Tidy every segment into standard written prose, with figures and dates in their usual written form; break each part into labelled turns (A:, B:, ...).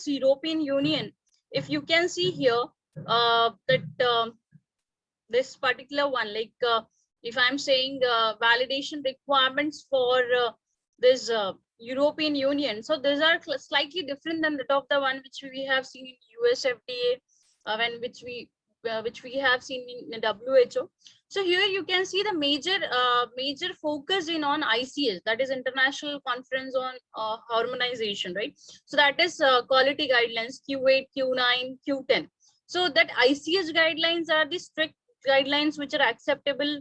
A: this European Union, if you can see here that this particular one, like if I'm saying validation requirements for this European Union, so these are slightly different than that of the one which we have seen in US FDA, which we have seen in WHO. So here you can see the major focus in on ICH, that is International Conference on Harmonization, right? So that is quality guidelines Q8, Q9, Q10. So that ICH guidelines are the strict guidelines which are acceptable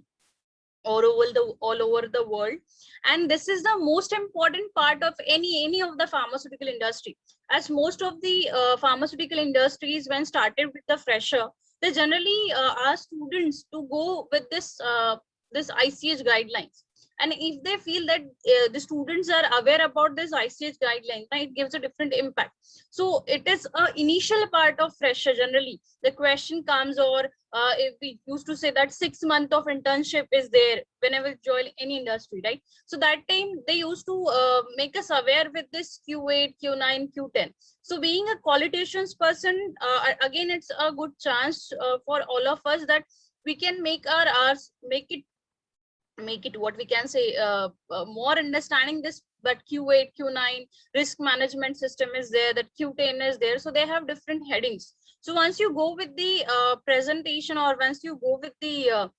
A: all over the world, and this is the most important part of any of the pharmaceutical industry, as most of the pharmaceutical industries, when started with the fresher, they generally ask students to go with this ICH guidelines. And if they feel that the students are aware about this ICH guidelines, it gives a different impact. So it is a initial part of fresher. Generally the question comes, or if we used to say that 6 months of internship is there whenever you join any industry, right? So that time they used to make us aware with this Q8, Q9, Q10. So being a qualifications person, again, it's a good chance for all of us that we can make our hours, make it what we can say more understanding this. But Q8, Q9 risk management system is there, that Q10 is there, so they have different headings. So once you go with the presentation, or once you go with the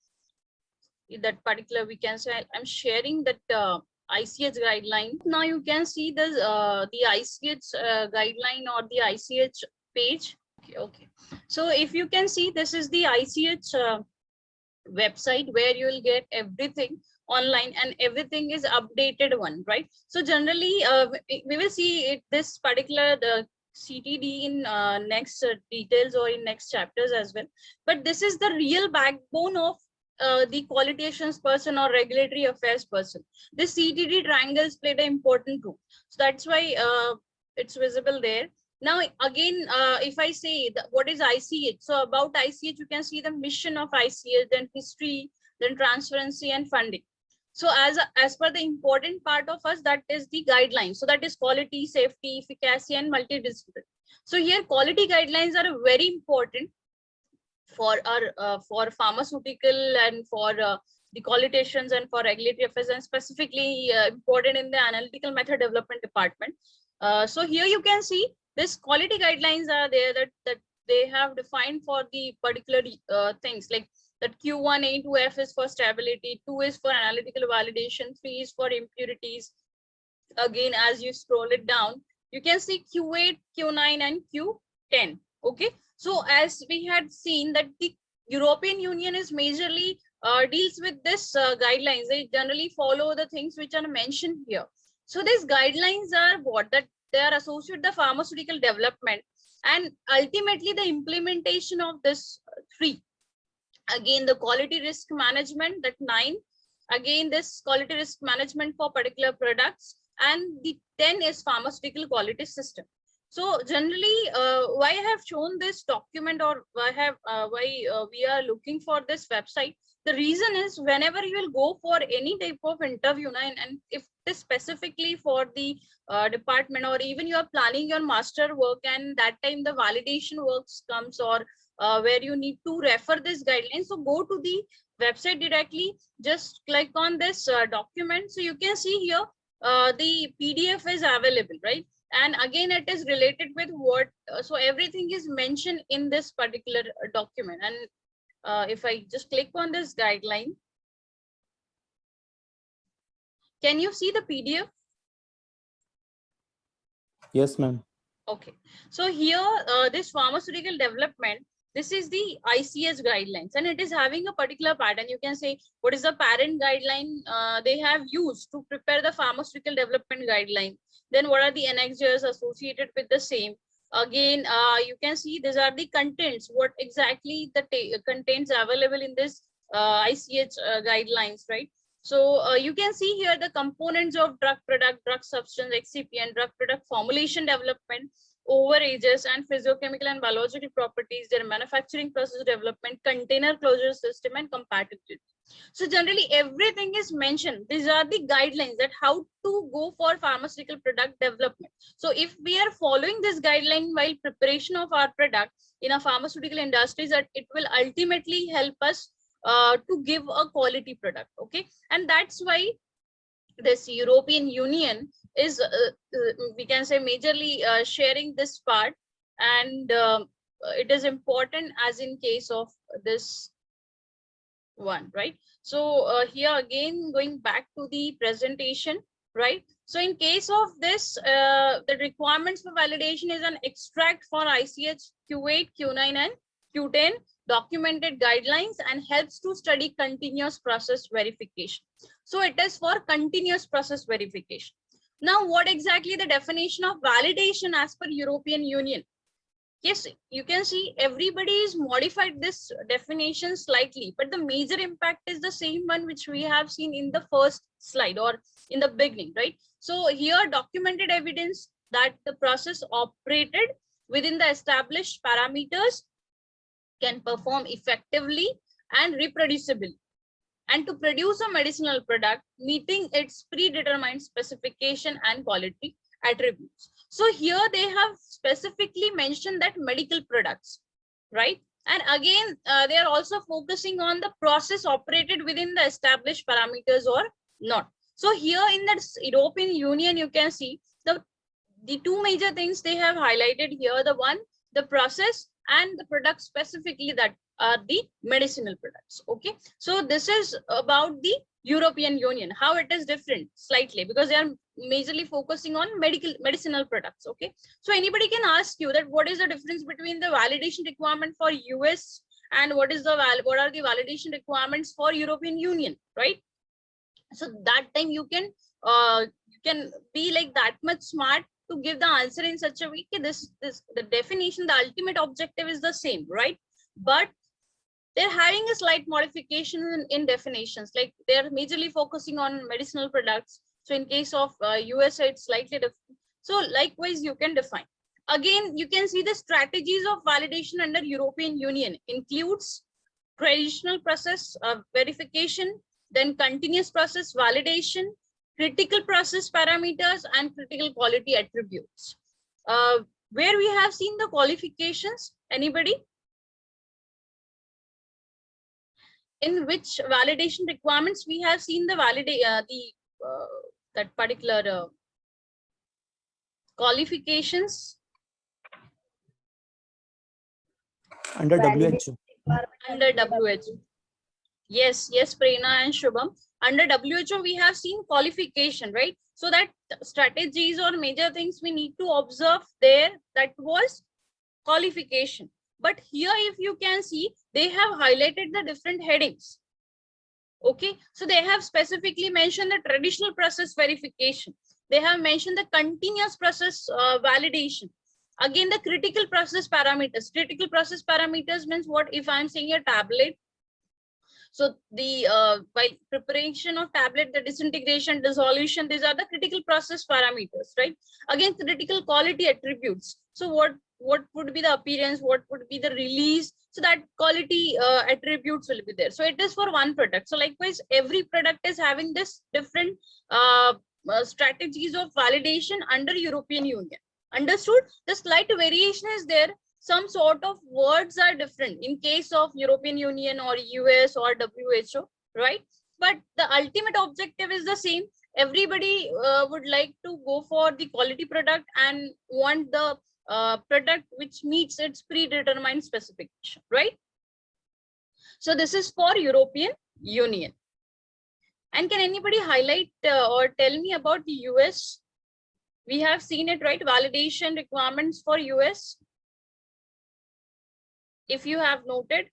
A: that particular, we can say, I'm sharing that ICH guideline. Now you can see the ICH guideline or the ICH page. Okay. So if you can see, this is the ICH website where you will get everything online, and everything is updated one, right? So generally we will see it, this particular the CTD in next details or in next chapters as well. But this is the real backbone of the quality assurance person or regulatory affairs person. The CTD triangles played an important role, so that's why it's visible there. Now again, if I say what is ICH, so about ICH you can see the mission of ICH, then history, then transparency and funding. So as per the important part of us, that is the guidelines. So that is quality, safety, efficacy and multidisciplinary. So here quality guidelines are very important for our for pharmaceutical and for the quality assurance and for regulatory affairs, and specifically important in the analytical method development department. So here you can see this quality guidelines are there that they have defined for the particular things, like that Q1, A to F is for stability, 2 is for analytical validation, 3 is for impurities. Again, as you scroll it down, you can see Q8, Q9 and Q10. Okay, so as we had seen that the European Union is majorly deals with this guidelines. They generally follow the things which are mentioned here. So these guidelines are what, that they are associated with the pharmaceutical development and ultimately the implementation of this 3. Again, the quality risk management, that 9. Again, this quality risk management for particular products, and the 10 is pharmaceutical quality system. So generally, why I have shown this document, or why we are looking for this website, the reason is whenever you will go for any type of interview, and if it is specifically for the department, or even you are planning your master work and that time the validation works comes, or where you need to refer this guideline, so go to the website directly, just click on this document. So you can see here the PDF is available, right? And again, it is related with what, so everything is mentioned in this particular document. And if I just click on this guideline, can you see the PDF?
B: Yes, ma'am.
A: Okay, so here this pharmaceutical development, this is the ICH guidelines, and it is having a particular pattern. You can say what is the parent guideline they have used to prepare the pharmaceutical development guideline. Then what are the annexures associated with the same? Again, you can see these are the contents, what exactly the contents available in this ICH guidelines, right? So you can see here the components of drug product, drug substance, excipient, drug product formulation development, overages and physiochemical and biological properties, their manufacturing process development, container closure system and compatibility. So generally everything is mentioned. These are the guidelines that how to go for pharmaceutical product development. So if we are following this guideline while preparation of our product in a pharmaceutical industries, that it will ultimately help us to give a quality product. Okay, and that's why this European Union is we can say majorly sharing this part, and it is important as in case of this one, right? So here again, going back to the presentation, right? So in case of this, the requirements for validation is an extract for ICH Q8, Q9 and Q10 documented guidelines and helps to study continuous process verification. So it is for continuous process verification. Now, what exactly the definition of validation as per European Union? Yes, you can see everybody is modified this definition slightly, but the major impact is the same one which we have seen in the first slide or in the beginning, right? So here documented evidence that the process operated within the established parameters can perform effectively and reproducibly, and to produce a medicinal product meeting its predetermined specification and quality attributes. So here they have specifically mentioned that medical products, right? And again, they are also focusing on the process operated within the established parameters or not. So here in the European Union, you can see the two major things they have highlighted here. The one, the process, and the product specifically that are the medicinal products. Okay, so this is about the European Union, how it is different slightly because they are majorly focusing on medicinal products. Okay, so anybody can ask you that what is the difference between the validation requirement for US and what are the validation requirements for European Union, right? So that time you can be like that much smart to give the answer in such a way that the definition, the ultimate objective is the same, right? But they're having a slight modification in definitions, like they're majorly focusing on medicinal products. So in case of USA, it's slightly different. So likewise, you can define. Again, you can see the strategies of validation under European Union includes traditional process verification, then continuous process validation, critical process parameters, and critical quality attributes. Where we have seen the qualifications, anybody? In which validation requirements we have seen the that particular qualifications
B: under WHO.
A: Under WHO. Yes, Prerna and Shubham. Under WHO, we have seen qualification, right? So that strategies or major things we need to observe there, that was qualification. But here, if you can see, they have highlighted the different headings. Okay, so they have specifically mentioned the traditional process verification. They have mentioned the continuous process validation. Again, the critical process parameters. Critical process parameters means what? If I'm saying a tablet, so the by preparation of tablet, the disintegration, dissolution, these are the critical process parameters, right? Again, critical quality attributes. So what would be the appearance, what would be the release, so that quality attributes will be there. So it is for one product. So likewise, every product is having this different strategies of validation under European Union. Understood? The slight variation is there. Some sort of words are different in case of European Union or US or WHO, right? But the ultimate objective is the same. Everybody would like to go for the quality product and want the product which meets its predetermined specification, right? So this is for European Union. And can anybody highlight or tell me about the US? We have seen it, right? Validation requirements for US. If you have noted,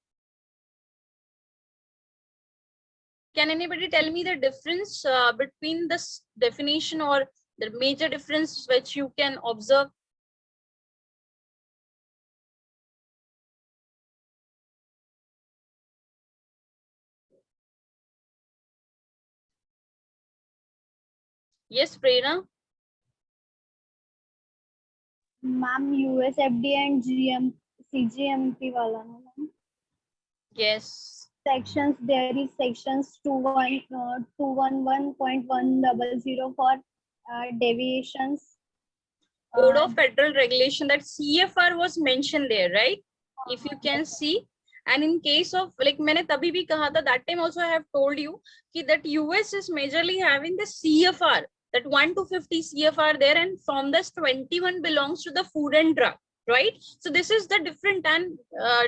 A: can anybody tell me the difference between this definition or the major difference which you can observe? Yes, Prerna.
C: Ma'am, US FDA and CGMP wala na ma'am.
A: Yes.
C: sections, there is sections 211.100 for deviations.
A: Code of Federal Regulation, that CFR was mentioned there, right? If you can see, and in case of like मैंने तभी भी कहा था, that time also I have told you that US is majorly having the CFR, that 1 to 50 CFR there, and from this 21 belongs to the food and drug, right? So this is the different and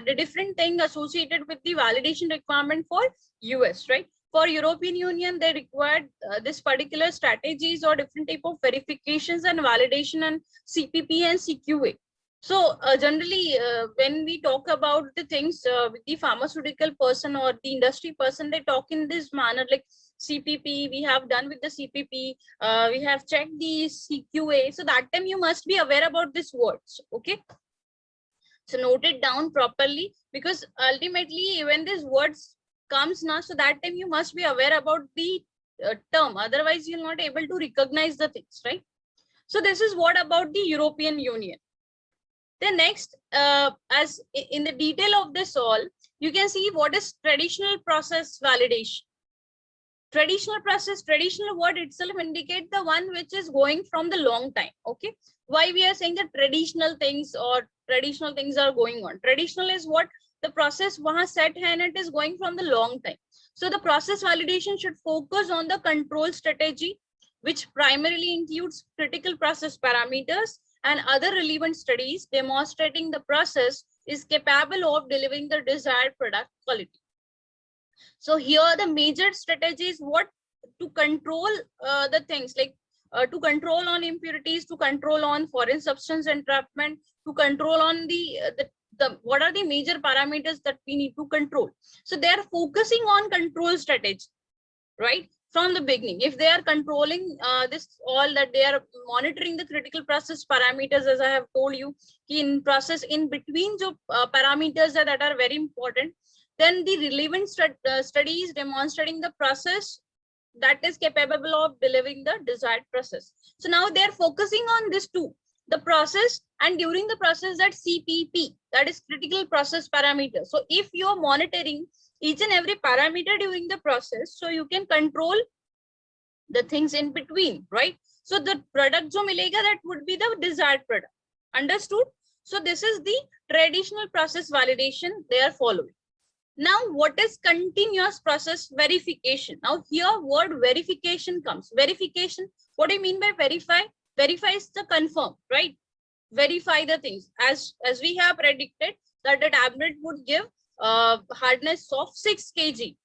A: the different thing associated with the validation requirement for US, right? For European Union, they required this particular strategies or different type of verifications and validation and CPP and CQA. So generally, when we talk about the things with the pharmaceutical person or the industry person, they talk in this manner like CPP, we have done with the CPP, we have checked the CQA. So that time you must be aware about these words, okay? So note it down properly, because ultimately when these words comes now, so that time you must be aware about the term, otherwise you're not able to recognize the things, right? So this is what about the European Union. The next, as in the detail of this all, you can see what is traditional process validation. Traditional process, traditional word itself indicate the one which is going from the long time, okay? Why we are saying that traditional things or traditional things are going on? Traditional is what the process wahan set hai and it is going from the long time. So the process validation should focus on the control strategy, which primarily includes critical process parameters and other relevant studies demonstrating the process is capable of delivering the desired product quality. So here the major strategies, what to control the things like to control on impurities, to control on foreign substance entrapment, to control on the what are the major parameters that we need to control. So they are focusing on control strategy, right? From the beginning, if they are controlling this all, that they are monitoring the critical process parameters, as I have told you, in process in between jo parameters that are very important, then the relevant studies demonstrating the process that is capable of delivering the desired process. So now they are focusing on this too, the process, and during the process that CPP, that is critical process parameter. So if you are monitoring each and every parameter during the process, so you can control the things in between, right? So the product jo milega, that would be the desired product. Understood? So this is the traditional process validation they are following. Now, what is continuous process verification? Now here word verification comes. Verification, what do you mean by verify? Verify is the confirm, right? Verify the things. As we have predicted that the tablet would give hardness of 6 kg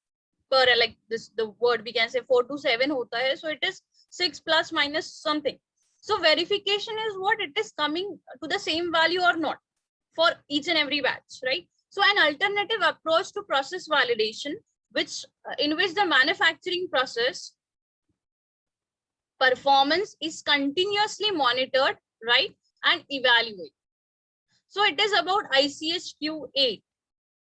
A: per, like this, the word we can say 4 to 7 hota hai, so it is 6 plus minus something. So verification is what it is coming to the same value or not for each and every batch, right? So an alternative approach to process validation, which in which the manufacturing process performance is continuously monitored, right, and evaluated. So it is about ICH-Q8.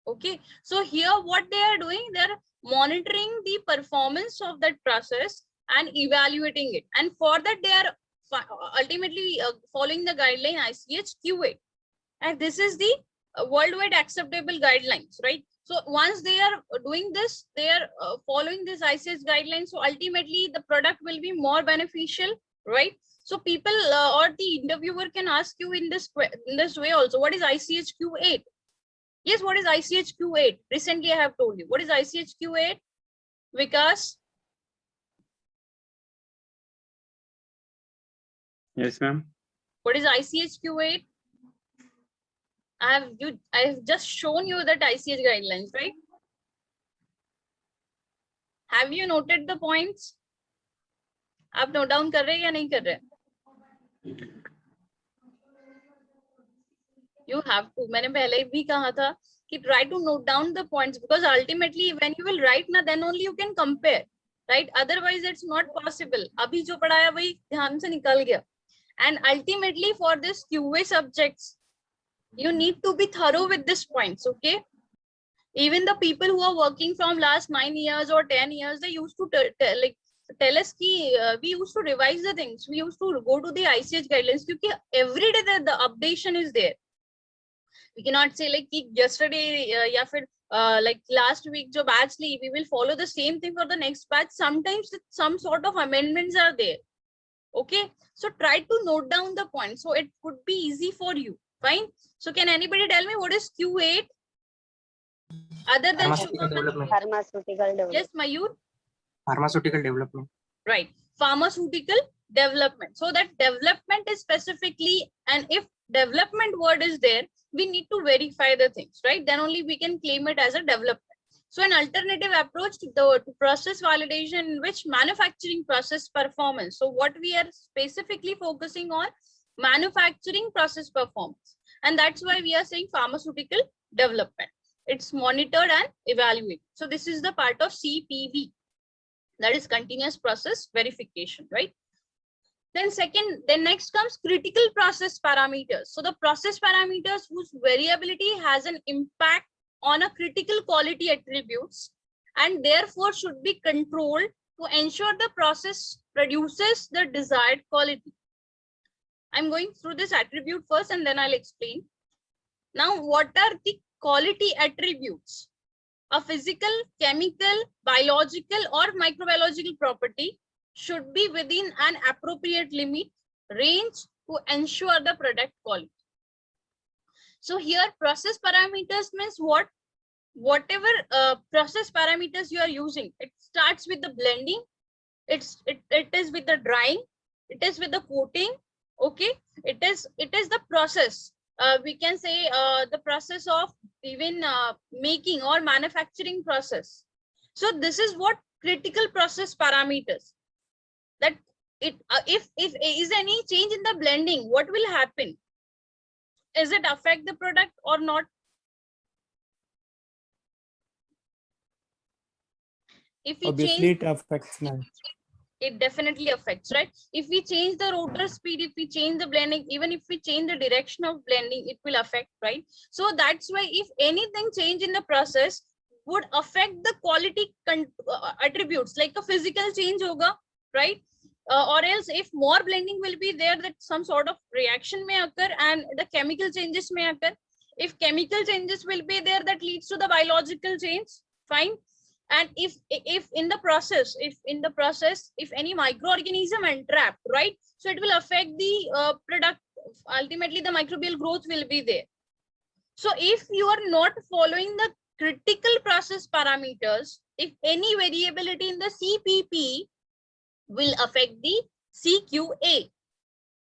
A: Okay, so here what they are doing, they are monitoring the performance of that process and evaluating it, and for that they are ultimately following the guideline ICH-Q8, and this is the worldwide acceptable guidelines, right? So once they are doing this, they are following this ICH guidelines, so ultimately the product will be more beneficial, right? So people or the interviewer can ask you in this way also, what is ICH-Q8? Yes, what is ICH-Q8? Recently I have told you. What is ICH-Q8? Vikas?
D: Yes, ma'am.
A: What is ICH-Q8? I have just shown you that ICH guidelines, right? Have you noted the points? आप note down कर रहे हैं या नहीं कर रहे? You have to. मैंने पहले भी कहा था कि try to note down the points, because ultimately when you will write na, then only you can compare, right? Otherwise it's not possible. अभी जो पढ़ाया वही ध्यान से निकल गया. And ultimately for this QA subjects, you need to be thorough with these points, okay? Even the people who are working from last 9 years or 10 years, they used to tell us ki, we used to revise the things. We used to go to the ICH guidelines because every day the updation is there. We cannot say like yesterday ya fir like last week jo batch li, we will follow the same thing for the next batch. Sometimes some sort of amendments are there. Okay, so try to note down the point so it could be easy for you. Fine. So can anybody tell me what is Q8 other than
D: Pharmaceutical
A: sugar?
D: development.
E: Pharmaceutical development.
A: Yes, Mayur.
D: Pharmaceutical development.
A: Right, pharmaceutical development. So that development is specifically, and if development word is there, we need to verify the things, right? Then only we can claim it as a development. So an alternative approach to the process validation in which manufacturing process performance. So what we are specifically focusing on, manufacturing process performance, and that's why we are saying pharmaceutical development. It's monitored and evaluated. So this is the part of CPV, that is continuous process verification, right? Then next comes critical process parameters. So the process parameters whose variability has an impact on a critical quality attributes and therefore should be controlled to ensure the process produces the desired quality. I'm going through this attribute first and then I'll explain. Now, what are the quality attributes? A physical, chemical, biological or microbiological property should be within an appropriate limit range to ensure the product quality. So here process parameters means what? Whatever process parameters you are using, it starts with the blending, it is with the drying, it is with the coating, okay? It is the process. We can say the process of even making or manufacturing process. So this is what critical process parameters. That it if is any change in the blending, what will happen? Is it affect the product or not? If we
B: Obviously,
A: change,
B: it affects, man.
A: it definitely affects, right? If we change the rotor speed, if we change the blending, even if we change the direction of blending, it will affect, right? So that's why if anything change in the process would affect the quality attributes, like a physical change hoga, right? Or else if more blending will be there, that some sort of reaction may occur and the chemical changes may occur. If chemical changes will be there, that leads to the biological change, fine. And if in the process, if any microorganism entrapped, right, so it will affect the product. Ultimately the microbial growth will be there. So if you are not following the critical process parameters, if any variability in the CPP will affect the CQA.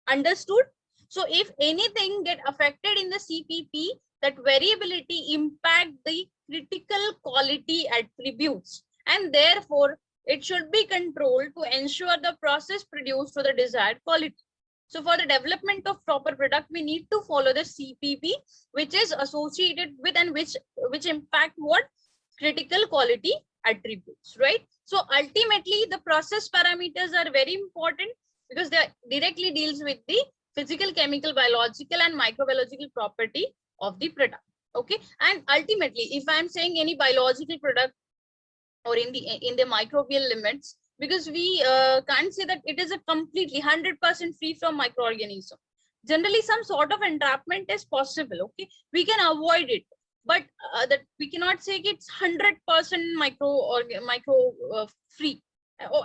A: Understood? So if anything get affected in the CPP, that variability impact the critical quality attributes and therefore it should be controlled to ensure the process produced to the desired quality. So for the development of proper product, we need to follow the CPP, which is associated with and which impact what? Critical quality attributes, right? So ultimately the process parameters are very important because they directly deals with the physical, chemical, biological and microbiological property of the product. Okay, and ultimately if I'm saying any biological product or in the microbial limits, because we can't say that it is a completely 100% free from microorganism. Generally some sort of entrapment is possible, okay, we can avoid it, but that we cannot say it's 100% micro free.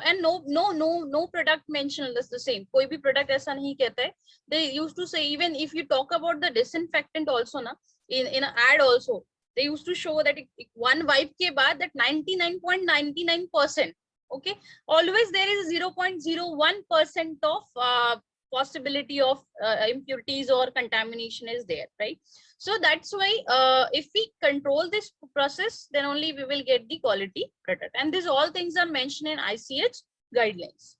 A: And no product mentioned is the same. Koi bhi product aisa nahi kehta hai. They used to say, even if you talk about the disinfectant also na, in an ad also they used to show that one wipe ke baad that 99.99%, okay, always there is 0.01% of possibility of impurities or contamination is there, right? So that's why if we control this process, then only we will get the quality product. And these all things are mentioned in ICH guidelines.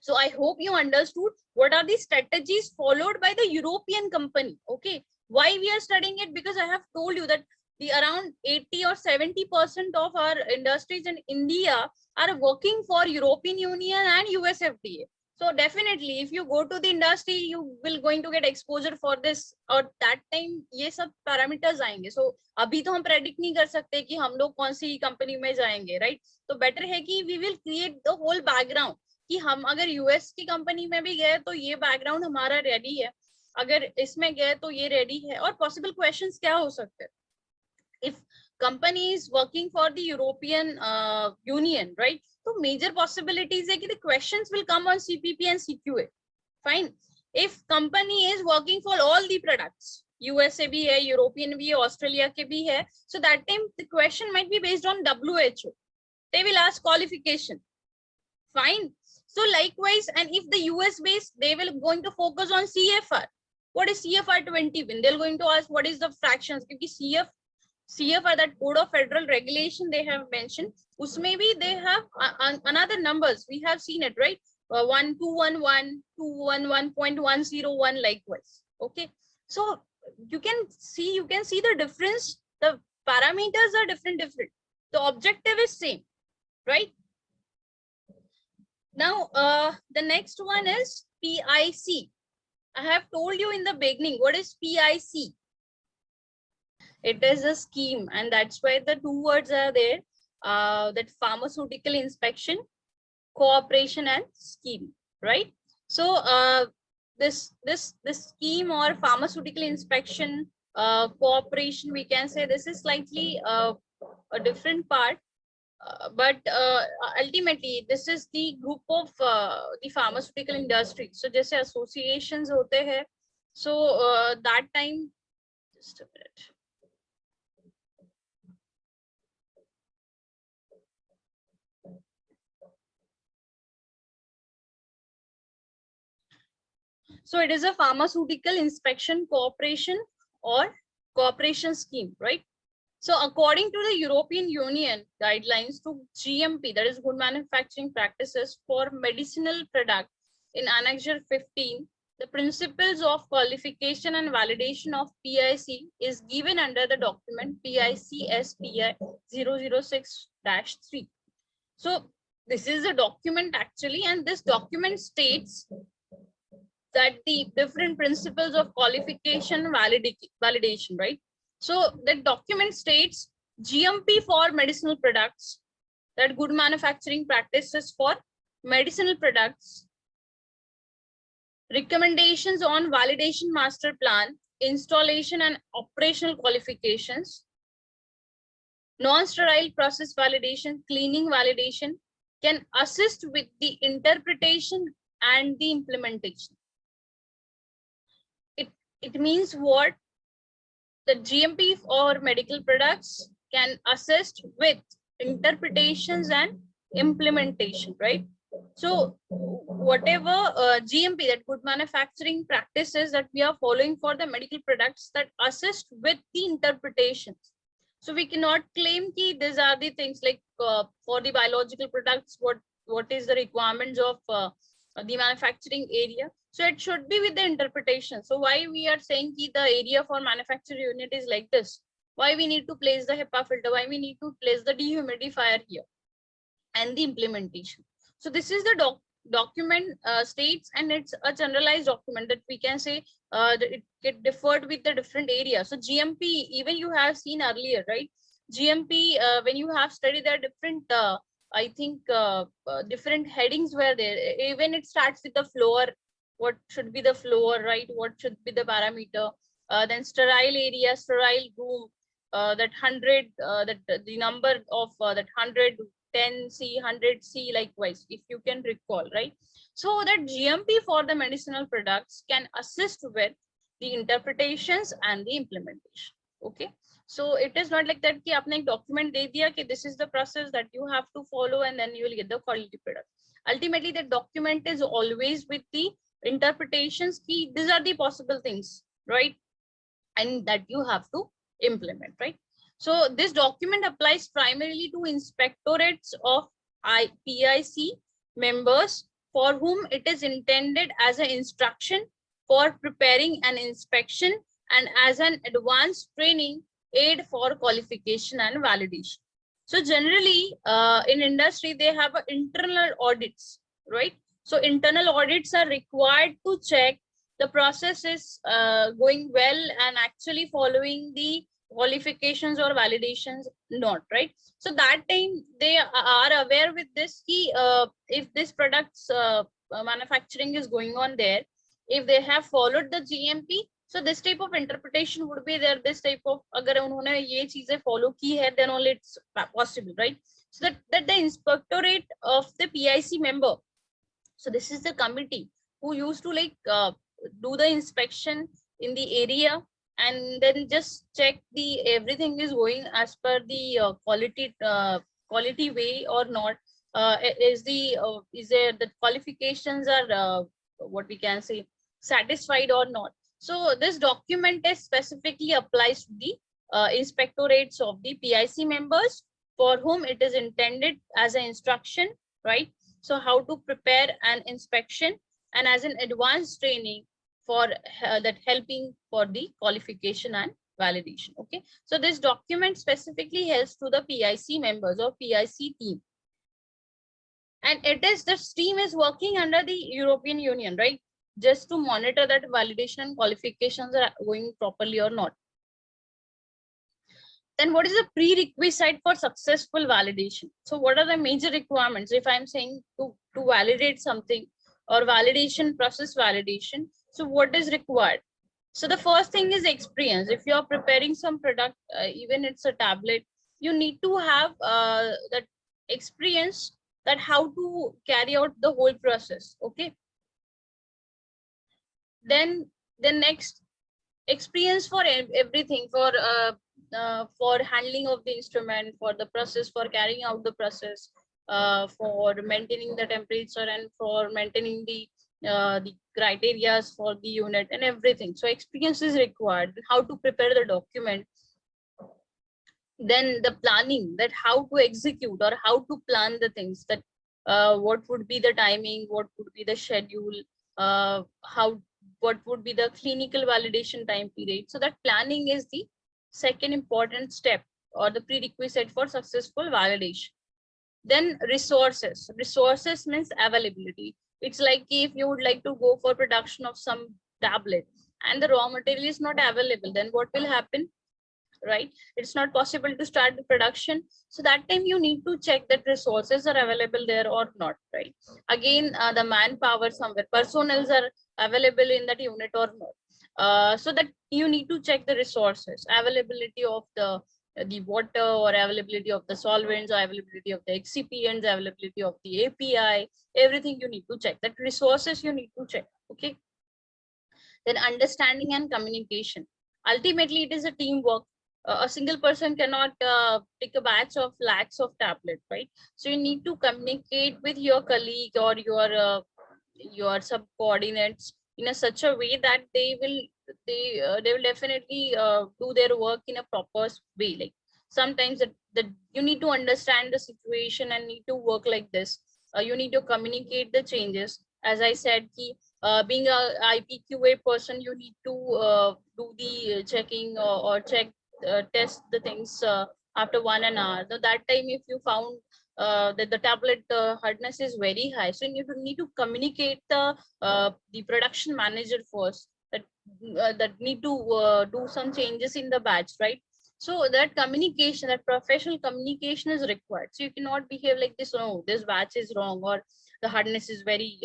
A: So I hope you understood what are the strategies followed by the European company. Okay, why we are studying it? Because I have told you that the around 80 or 70% of our industries in India are working for European Union and US FDA. So definitely if you go to the industry, you will going to get exposure for this, or that time ये सब parameters आएंगे. So अभी तो हम predict नहीं कर सकते कि हम लोग कौन सी company में जाएंगे, right? तो better है कि we will create the whole background कि हम अगर US की company में भी गए तो ये background हमारा ready है, अगर इसमें गए तो ये ready है, और possible questions क्या हो सकते हैं. if company is working for the European Union, right? So major possibilities है कि the questions will come on CPP and CQA. Fine. If company is working for all the products, USA भी है, European भी है, Australia के भी है, so that time the question might be based on WHO. They will ask qualification. Fine. So likewise, and if the US based, they will going to focus on CFR. What is CFR 20? When they're going to ask what is the fractions, because CFR, that Code of Federal Regulation they have mentioned, usme bhi they have another numbers. We have seen it, right? 1211, 211.101 likewise. Okay. So you can see the difference. The parameters are different. The objective is same, right? Now, the next one is PIC. I have told you in the beginning, what is PIC? It is a scheme, and that's why the two words are there, that pharmaceutical inspection, cooperation, and scheme, right? So this scheme or pharmaceutical inspection, cooperation, we can say this is slightly a different part. But ultimately, this is the group of the pharmaceutical industry. So, just associations hote hai. So that time, just a minute. So it is a pharmaceutical inspection cooperation or cooperation scheme, right? So according to the European Union guidelines to GMP, that is good manufacturing practices for medicinal product, in Annexure 15, the principles of qualification and validation of PIC is given under the document PIC-SPI 006-3. So this is a document actually, and this document states that the different principles of qualification validation, right? So the document states GMP for medicinal products, that good manufacturing practices for medicinal products, recommendations on validation master plan, installation and operational qualifications, non-sterile process validation, cleaning validation, can assist with the interpretation and the implementation. It means what? The GMP or medical products can assist with interpretations and implementation, right? So whatever GMP, that good manufacturing practices that we are following for the medical products, that assist with the interpretations. So we cannot claim that these are the things like for the biological products, what is the requirements of the manufacturing area. So it should be with the interpretation. So why we are saying that the area for manufacturing unit is like this? Why we need to place the HEPA filter? Why we need to place the dehumidifier here? And the implementation. So this is the document states, and it's a generalized document that we can say it differed with the different areas. So GMP, even you have seen earlier, right? GMP, when you have studied, there are different, I think, different headings were there. Even it starts with the floor. What should be the floor, right? What should be the parameter? Then sterile area, sterile room, that 100, that the number of that 100, 10C, 100C, likewise, if you can recall, right? So that GMP for the medicinal products can assist with the interpretations and the implementation. Okay. So it is not like that ki aapne ek document de diya ki this is the process that you have to follow and then you will get the quality product. Ultimately, the document is always with the interpretations ki these are the possible things, right? And that you have to implement, right? So this document applies primarily to inspectorates of PIC members for whom it is intended as an instruction for preparing an inspection and as an advanced training aid for qualification and validation. So generally in industry, they have internal audits, right? So internal audits are required to check the process is going well and actually following the qualifications or validations not, right? So that time they are aware with this key, if this product's manufacturing is going on there, if they have followed the GMP, So this type of interpretation would be there. This type of अगर उन्होंने ये चीजें follow की है, then only it's possible, right? So that the inspectorate of the PIC member. So this is the committee who used to like do the inspection in the area and then just check the everything is going as per the quality way or not. Is there the qualifications are what we can say satisfied or not? So this document is specifically applies to the inspectorates of the PIC members for whom it is intended as an instruction, right? So how to prepare an inspection and as an advanced training for that helping for the qualification and validation. Okay, so this document specifically helps to the PIC members or PIC team. And it is, this team is working under the European Union, right? Just to monitor that validation and qualifications are going properly or not. Then what is the prerequisite for successful validation? So what are the major requirements? If I'm saying to validate something or validation process validation, so what is required? So the first thing is experience. If you're preparing some product, even it's a tablet, you need to have that experience that how to carry out the whole process. Okay. Then the next, experience for everything, for handling of the instrument, for the process, for carrying out the process, for maintaining the temperature and for maintaining the criteria for the unit and everything. So experience is required. How to prepare the document. Then the planning, that how to execute or how to plan the things, that what would be the timing, what would be the schedule, what would be the clinical validation time period. So that planning is the second important step or the prerequisite for successful validation. Then resources. Resources means availability. It's like if you would like to go for production of some tablet and the raw material is not available, then what will happen? Right, it's not possible to start the production. So that time you need to check that resources are available there or not, right? Again, the manpower somewhere, personnel are available in that unit or not. So that you need to check the resources, availability of the water or availability of the solvents, or availability of the excipients, availability of the API, everything you need to check. That resources you need to check. Okay. Then understanding and communication. Ultimately, it is a teamwork. A single person cannot take a batch of lakhs of tablets, right? So you need to communicate with your colleague or your subordinates in a such a way that they will definitely do their work in a proper way. Like sometimes that you need to understand the situation and need to work like this. You need to communicate the changes. As I said, being a IPQA person, you need to do the checking or test the things after 1 hour. So that time, if you found that the tablet hardness is very high, so you need to communicate the production manager first that need to do some changes in the batch, right? So that communication, that professional communication is required. So you cannot behave like this. No, this batch is wrong, or the hardness is very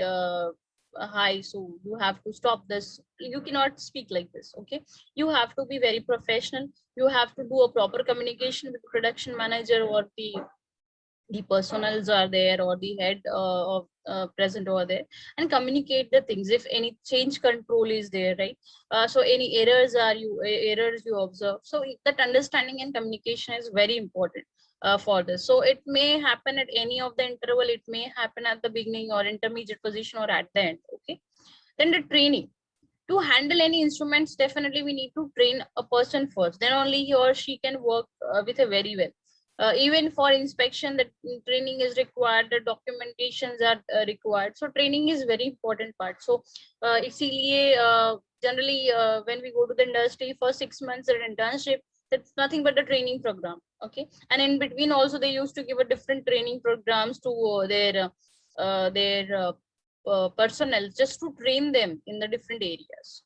A: high, so you have to stop this. You cannot speak like this. Okay, you have to be very professional. You have to do a proper communication with the production manager or the personals are there or the head of present over there, and communicate the things. If any change control is there, right? So any errors you observe. So that understanding and communication is very important for this. So it may happen at any of the interval. It may happen at the beginning or intermediate position or at the end. Okay. Then the training. To handle any instruments, definitely we need to train a person first. Then only he or she can work with it very well. Even for inspection, the training is required, the documentations are required. So training is very important part. So generally when we go to the industry for 6 months at internship, that's nothing but the training program. Okay, and in between also they used to give a different training programs to their personnel, just to train them in the different areas.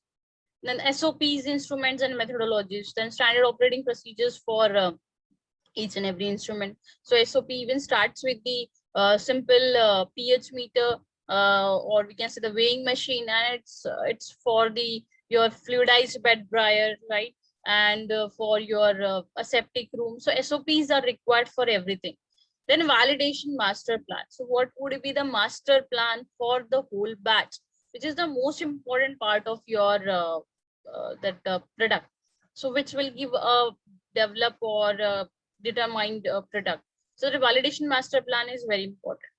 A: Then SOPs, instruments and methodologies, then standard operating procedures for each and every instrument. So SOP even starts with the simple pH meter, or we can say the weighing machine, and it's for the your fluidized bed dryer, right? And for your aseptic room. So SOPs are required for everything. Then validation master plan. So what would be the master plan for the whole batch, which is the most important part of your product. So which will give a develop or determined product. So the validation master plan is very important.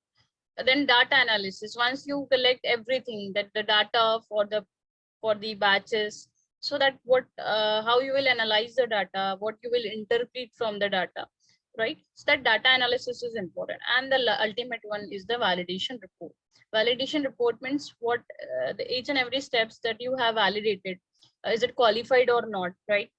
A: Then data analysis. Once you collect everything, that the data for the batches, so that what how you will analyze the data, what you will interpret from the data, right? So that data analysis is important. And the ultimate one is the validation report. Validation report means what the each and every steps that you have validated, is it qualified or not, right?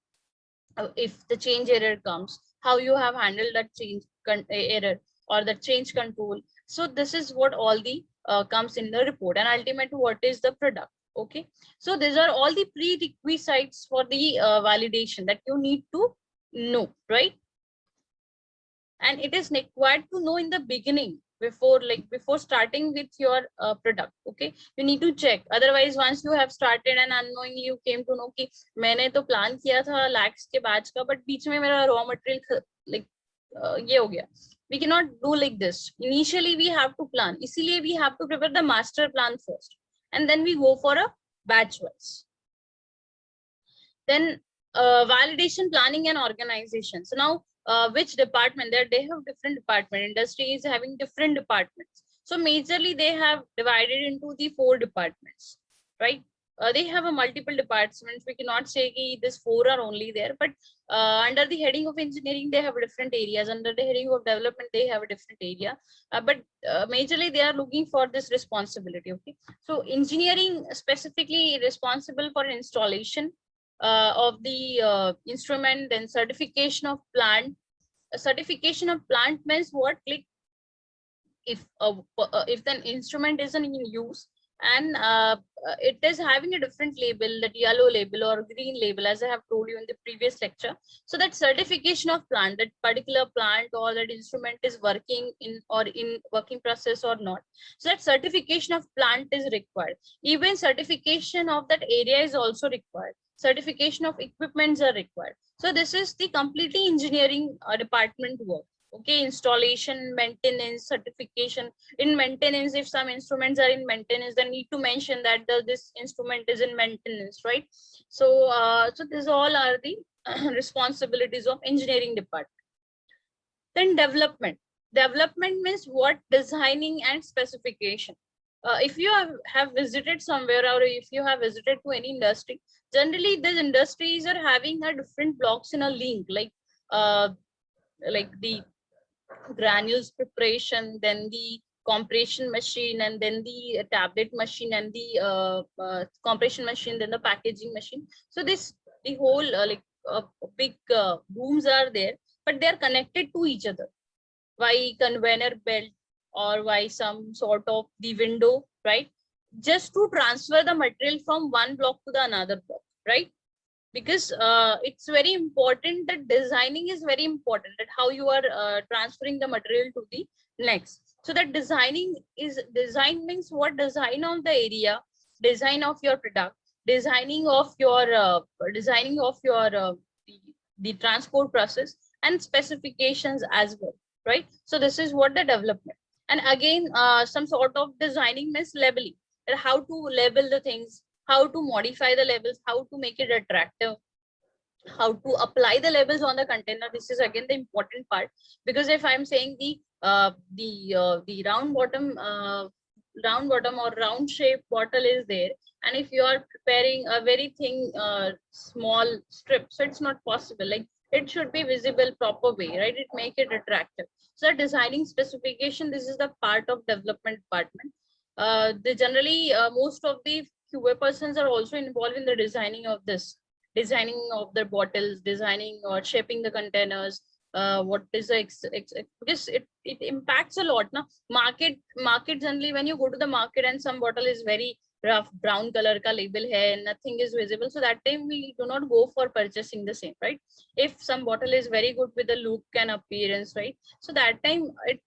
A: If the change error comes, how you have handled that change error or the change control. So this is what all the comes in the report. And ultimate, what is the product? Okay, so these are all the prerequisites for the validation that you need to know, right? And it is required to know in the beginning, before starting with your product. Okay, you need to check. Otherwise, once you have started and unknowingly you came to know कि मैंने तो plan किया था lakhs के batch का, but बीच में मेरा raw material ये हो गया. We cannot do like this. Initially we have to plan. इसीलिए we have to prepare the master plan first, and then we go for a batch wise. Then validation, planning and organization. So now which department, there they have different department. Industry is having different departments. So majorly they have divided into the 4 departments, right? They have a multiple departments. We cannot say that this 4 are only there, but under the heading of engineering they have different areas. Under the heading of development they have a different area, but majorly they are looking for this responsibility. Okay, so engineering specifically responsible for installation of the instrument, then certification of plant. Certification of plant means what? Like if the instrument isn't in use and it is having a different label, that yellow label or green label, as I have told you in the previous lecture. So that certification of plant, that particular plant or that instrument is working in working process or not. So that certification of plant is required. Even certification of that area is also required. Certification of equipments are required. So this is the completely engineering department work. Okay, installation, maintenance, certification. In maintenance, if some instruments are in maintenance, then need to mention that this instrument is in maintenance, right? So so these all are the responsibilities of engineering department. Then development. Development means what? Designing and specification. If you have visited somewhere, or if you have visited to any industry, generally these industries are having a different blocks in a link, like the granules preparation, then the compression machine, and then the tablet machine, and the compression machine, then the packaging machine. So the whole big rooms are there, but they are connected to each other. Why conveyor belt, or why some sort of the window, right? Just to transfer the material from one block to the another block, right? Because it's very important that designing is very important, that how you are transferring the material to the next. So that design means what? Design of the area, design of your product, designing of your the transport process, and specifications as well, right? So this is what the development. And again, some sort of designing means labeling, how to label the things, how to modify the labels, how to make it attractive, how to apply the labels on the container. This is again the important part, because if I'm saying the round bottom or round shaped bottle is there, and if you are preparing a very thin small strip, so it's not possible. Like it should be visible proper way, right? It make it attractive. So designing specification, this is the part of development department. They generally most of the QA persons are also involved in the designing of this, designing of the bottles, designing or shaping the containers. What is the because it impacts a lot. Now market generally, when you go to the market and some bottle is very rough brown color ka label hai and nothing is visible, so that time we do not go for purchasing the same, right? If some bottle is very good with the look and appearance, right, so that time it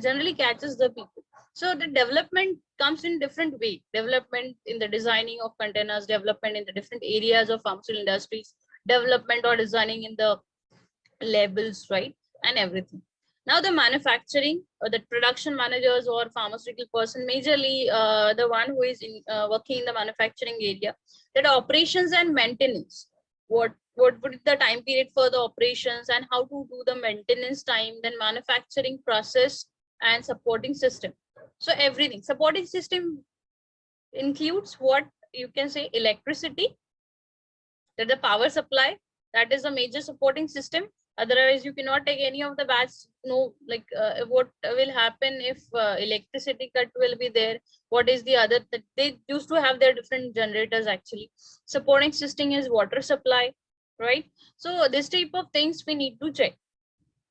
A: generally catches the people. So the development comes in different way. Development in the designing of containers, development in the different areas of pharmaceutical industries, development or designing in the labels, right? And everything. Now the manufacturing, the production managers or pharmaceutical person, majorly the one who is working in the manufacturing area, that operations and maintenance. What would be the time period for the operations and how to do the maintenance time, then manufacturing process and supporting system. So everything supporting system includes what you can say electricity, that the power supply, that is a major supporting system. Otherwise you cannot take any of the batch. No, like what will happen if electricity cut will be there? What is the other that they used to have their different generators actually. Supporting system is water supply, right? So this type of things we need to check.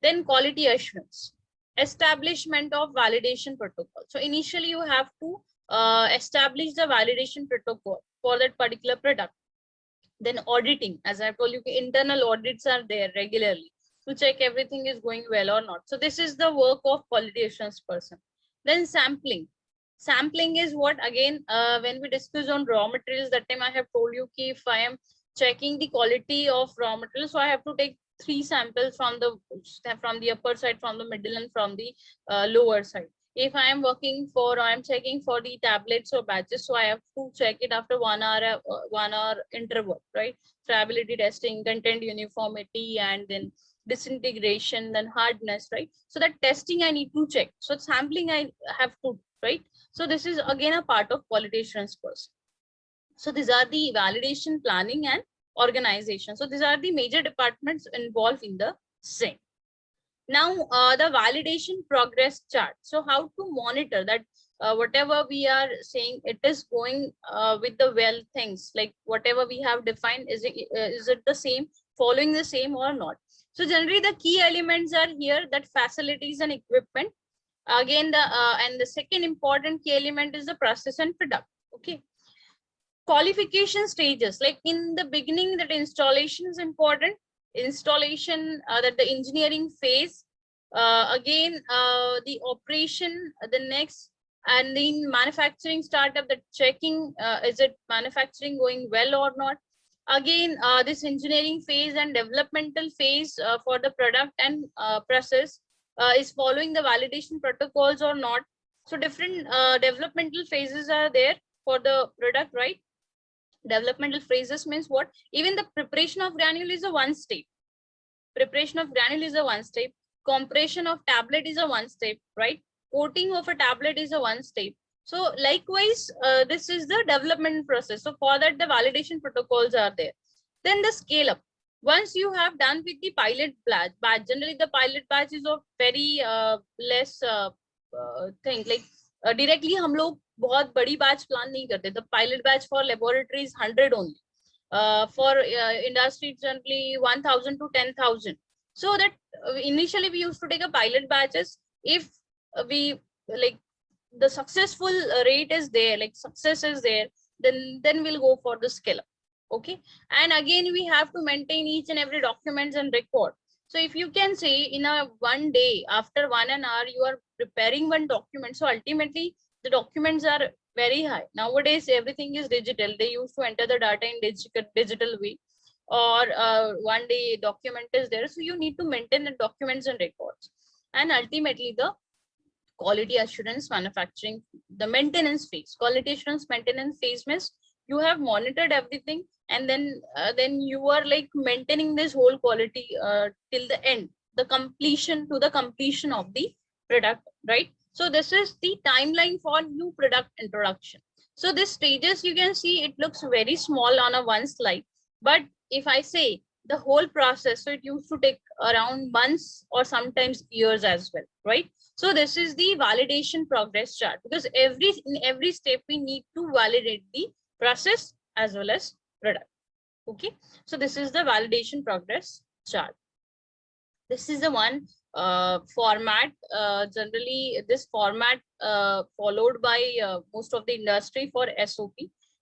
A: Then quality assurance, establishment of validation protocol. So initially you have to establish the validation protocol for that particular product. Then auditing, as I told you, internal audits are there regularly to check everything is going well or not. So this is the work of quality assurance person. Then sampling. Sampling is what, again, when we discuss on raw materials, that time I have told you ki if I am checking the quality of raw materials, so I have to take 3 samples from the upper side, from the middle, and from the lower side. If I am working for, I am checking for the tablets or batches, so I have to check it after 1 hour interval, right? Friability testing, content uniformity, and then disintegration, then hardness, right? So that testing I need to check. So sampling I have to, right? So this is again a part of quality assurance person. So these are the validation, planning, and organization. So these are the major departments involved in the same. Now the validation progress chart. So how to monitor that whatever we are saying, it is going with the well things, like whatever we have defined, is it the same, following the same or not? So generally the key elements are here, that facilities and equipment. Again, the second important key element is the process and product. Okay. Qualification stages, like in the beginning, that installation is important. Installation, that the engineering phase, again the operation, the next, and then manufacturing startup, the checking, is it manufacturing going well or not? Again, this engineering phase and developmental phase for the product and process is following the validation protocols or not. So different developmental phases are there for the product, right? Developmental phases means what? Even the preparation of granule is a one step. Preparation of granule is a one step. Compression of tablet is a one step, right? Coating of a tablet is a one step. So likewise, this is the development process. So for that, the validation protocols are there. Then the scale up. Once you have done with the pilot batch, generally the pilot batch is of very less thing, like directly हम लोग बहुत बड़ी batch plan नहीं करते. The pilot batch for laboratory is 100 only. For industry generally 1000 to 10,000. So that initially we used to take a pilot batches. If we like the successful rate is there, like success is there, then we'll go for the scale up. Okay. And again, we have to maintain each and every documents and record. So if you can say in a one day, after 1 hour, you are preparing one document. So ultimately the documents are very high. Nowadays, everything is digital. They used to enter the data in digital way, or one day document is there. So you need to maintain the documents and records. And ultimately the quality assurance manufacturing, the maintenance phase. Quality assurance maintenance phase means you have monitored everything, and then you are like maintaining this whole quality till the end, the completion of the product, right? So this is the timeline for new product introduction. So these stages, you can see it looks very small on a one slide, but if I say the whole process, so it used to take around months or sometimes years as well, right? So this is the validation progress chart, because in every step we need to validate the process as well as product. Okay, so this is the validation progress chart. This is the one format. Generally this format followed by most of the industry for SOP.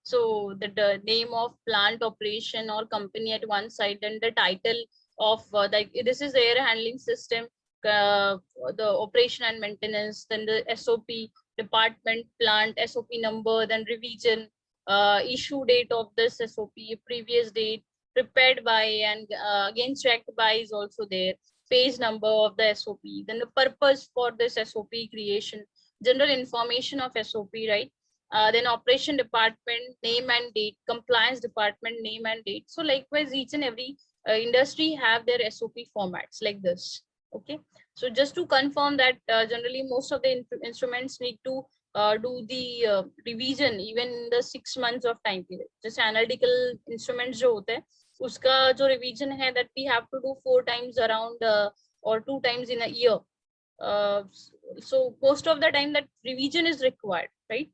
A: So the name of plant, operation or company at one side, and the title of like this is air handling system, the operation and maintenance, then the SOP, department, plant, SOP number, then revision, issue date of this SOP, previous date, prepared by and again checked by is also there, page number of the SOP, then the purpose for this SOP creation, general information of SOP, right? Then operation department, name and date, compliance department, name and date. So likewise, each and every industry have their SOP formats like this. Okay, so just to confirm that generally most of the instruments need to do the revision even in the 6 months of time period. Just analytical instruments जो होते हैं उसका जो revision है that we have to do 4 times around or 2 times in a year. So most of the time that revision is required, right?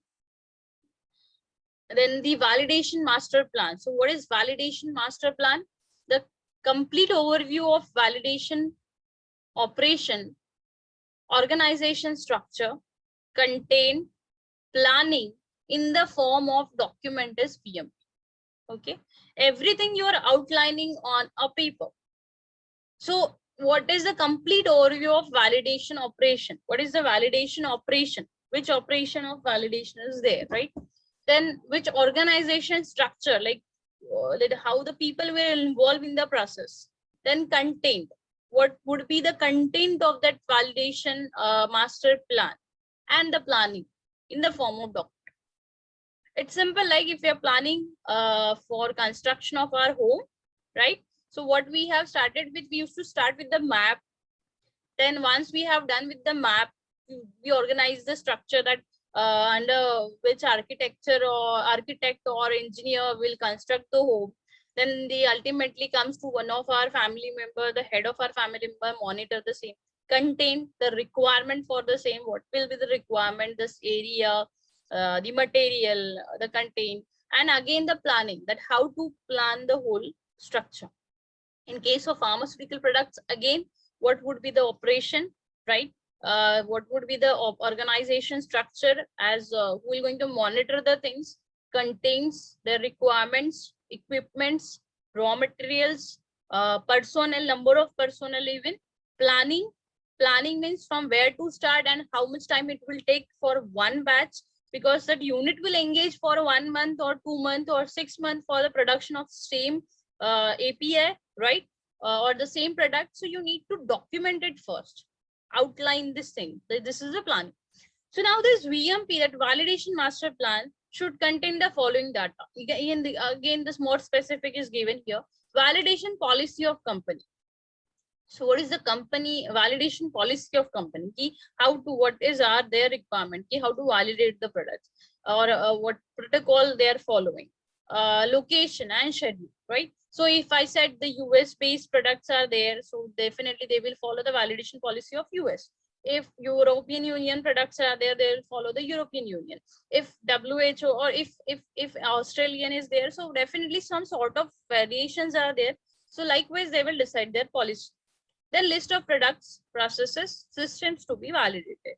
A: Then the validation master plan. So what is validation master plan? The complete overview of validation operation, organization structure, contain, planning in the form of document is PMP. Okay, everything you are outlining on a paper. So what is the complete overview of validation operation? What is the validation operation? Which operation of validation is there, right? Then which organization structure, like how the people were involved in the process. Then content, what would be the content of that validation master plan, and the planning in the form of document. It's simple, like if you're planning for construction of our home, right? So what we have started with, we used to start with the map. Then once we have done with the map, we organize the structure that under which architect or engineer will construct the home. Then they ultimately comes to one of our family member, the head of our family member, monitor the same. Contain the requirement for the same. What will be the requirement, this area, the material, the content, and again the planning, that how to plan the whole structure. In case of pharmaceutical products, again, what would be the operation, right? What would be the organization structure, as who is going to monitor the things, contains the requirements, equipments, raw materials, personnel, number of personnel, even planning. Planning means from where to start and how much time it will take for one batch, because that unit will engage for 1 month or 2 months or 6 months for the production of same API, right? Or the same product. So you need to document it first, outline this thing. This is the plan. So now this VMP, that validation master plan, should contain the following data. Again, this more specific is given here. Validation policy of company. So what is the company validation policy of company? How to, what is their requirement? How to validate the products, or what protocol they are following, location and schedule, right? So if I said the US based products are there, so definitely they will follow the validation policy of US. If European Union products are there, they will follow the European Union. If WHO or if Australian is there, so definitely some sort of variations are there. So likewise, they will decide their policy. Then list of products, processes, systems to be validated.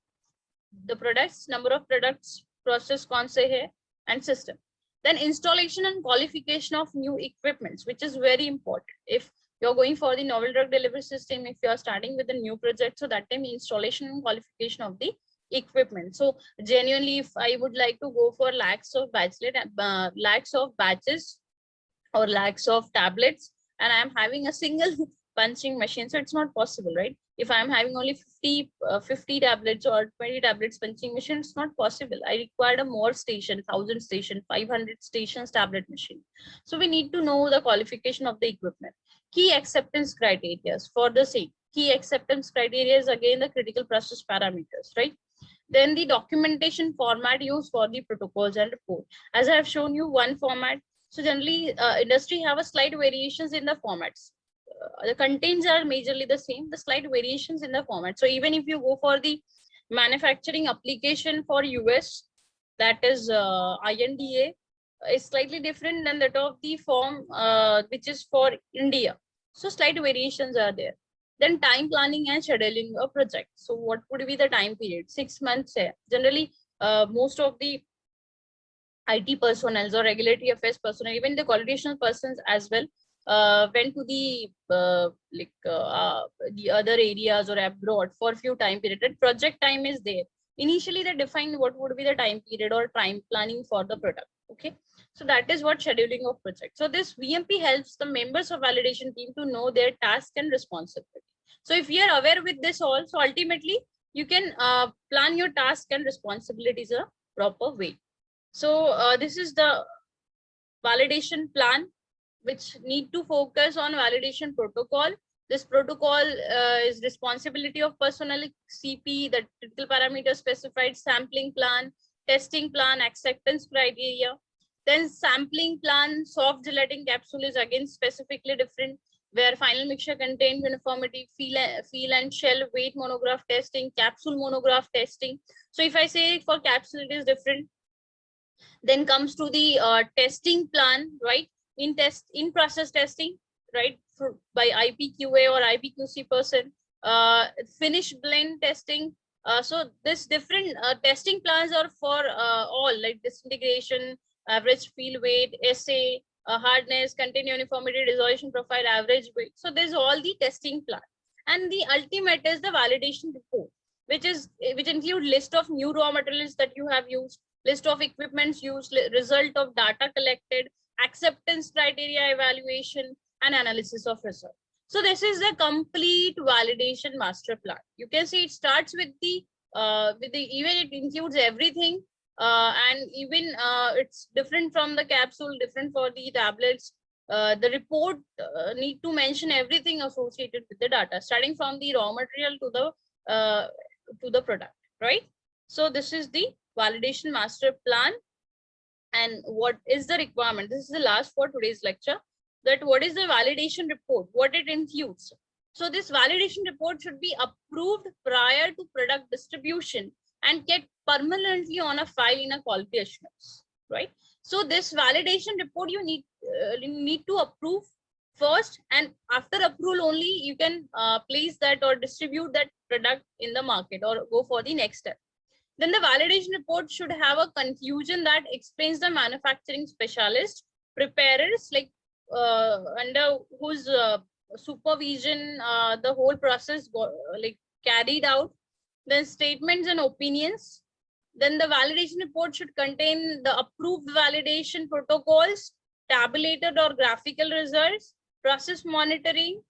A: The products, number of products, process kaun se hai, and system. Then installation and qualification of new equipments, which is very important. If you're going for the novel drug delivery system, if you're starting with a new project, so that time installation and qualification of the equipment. So genuinely, if I would like to go for lakhs of batches or lakhs of tablets, and I'm having a single punching machine, so it's not possible, right? If I'm having only 50 tablets or 20 tablets punching machine, it's not possible. I required a more station, 1000 station, 500 stations tablet machine. So we need to know the qualification of the equipment. Key acceptance criteria for the same. Key acceptance criteria is again the critical process parameters, right? Then the documentation format used for the protocols and report. As I have shown you one format. So generally industry have a slight variations in the formats. The contents are majorly the same, the slight variations in the format. So even if you go for the manufacturing application for US, that is INDA, is slightly different than that of the form which is for India. So slight variations are there. Then time planning and scheduling a project. So what would be the time period? 6 months. Generally, most of the IT personnel or regulatory affairs personnel, even the quality assurance persons as well, went to the the other areas or abroad for a few time period, that project time is there. Initially, they define what would be the time period or time planning for the product. Okay, so that is what scheduling of project. So this VMP helps the members of validation team to know their task and responsibility. So if you are aware with this also, ultimately you can plan your task and responsibilities a proper way. So this is the validation plan, which need to focus on validation protocol. This protocol is responsibility of personnel CP, the critical parameters specified, sampling plan, testing plan, acceptance criteria. Then sampling plan, soft gelatin capsule is again specifically different, where final mixture contained uniformity, feel and shell weight monograph testing, capsule monograph testing. So if I say for capsule, it is different. Then comes to the testing plan, right? In process testing, right, by IPQA or IPQC person, finished blend testing. So this different testing plans are for all, like disintegration, average field weight, assay, hardness, contain uniformity, dissolution profile, average weight. So there's all the testing plan, and the ultimate is the validation report, which include list of new raw materials that you have used, list of equipments used, result of data collected, acceptance criteria evaluation, and analysis of result. So this is the complete validation master plan. You can see it starts with the even it includes everything, and even it's different from the capsule, different for the tablets. The report need to mention everything associated with the data, starting from the raw material to the product, right? So this is the validation master plan. And what is the requirement? This is the last for today's lecture, that what is the validation report, what it includes. So this validation report should be approved prior to product distribution and kept permanently on a file in a quality assurance, right? So this validation report you need to approve first, and after approval only you can place that or distribute that product in the market or go for the next step. Then the validation report should have a conclusion that explains the manufacturing specialist, preparers, like under whose supervision the whole process carried out. Then statements and opinions. Then the validation report should contain the approved validation protocols, tabulated or graphical results, process monitoring,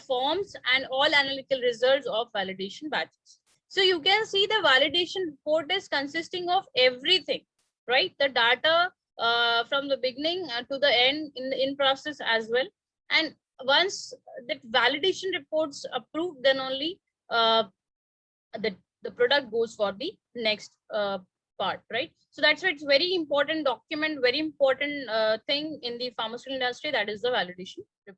A: forms, and all analytical results of validation batches. So you can see the validation report is consisting of everything, right? The data from the beginning to the end in process as well. And once the validation reports approved, then only the product goes for the next part, right? So that's why it's very important document, very important thing in the pharmaceutical industry, that is the validation report.